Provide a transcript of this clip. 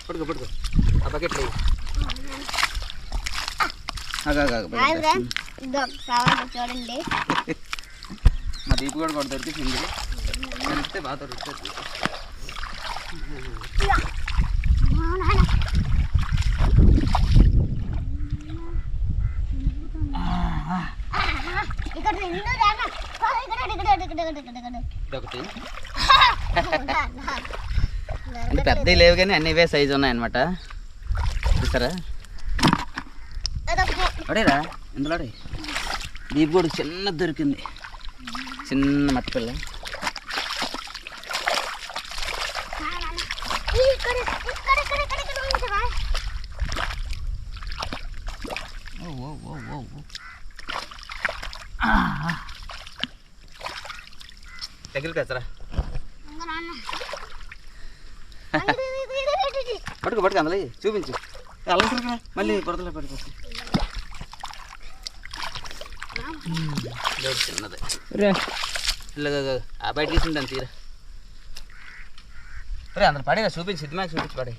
పడుకో పడుకో ఆ బకెట్లో చూడండి మా దీపు కూడా దొరికింది దొరికితే బాగా దొరుకుతుంది. ఇదొకటి అంటే పెద్దవి లేవు కానీ అన్ని ఇవే సైజు ఉన్నాయన్నమాట. చూసారా అడేరా ఇందులో దీపు కూడా చిన్నది దొరికింది, చిన్న మట్టి పిల్ల. తగిలి పెచ్చరా పట్టుకో పట్టుకో అందులో చూపించు అలా సరిగా మళ్ళీ బురదలో పడిపోతుంది. చిన్నది ఇలాగ ఆ బయట తీసుకుంటాను తీరా. అందులో పడేరా చూపించి సిద్ధమే చూపించి పడే.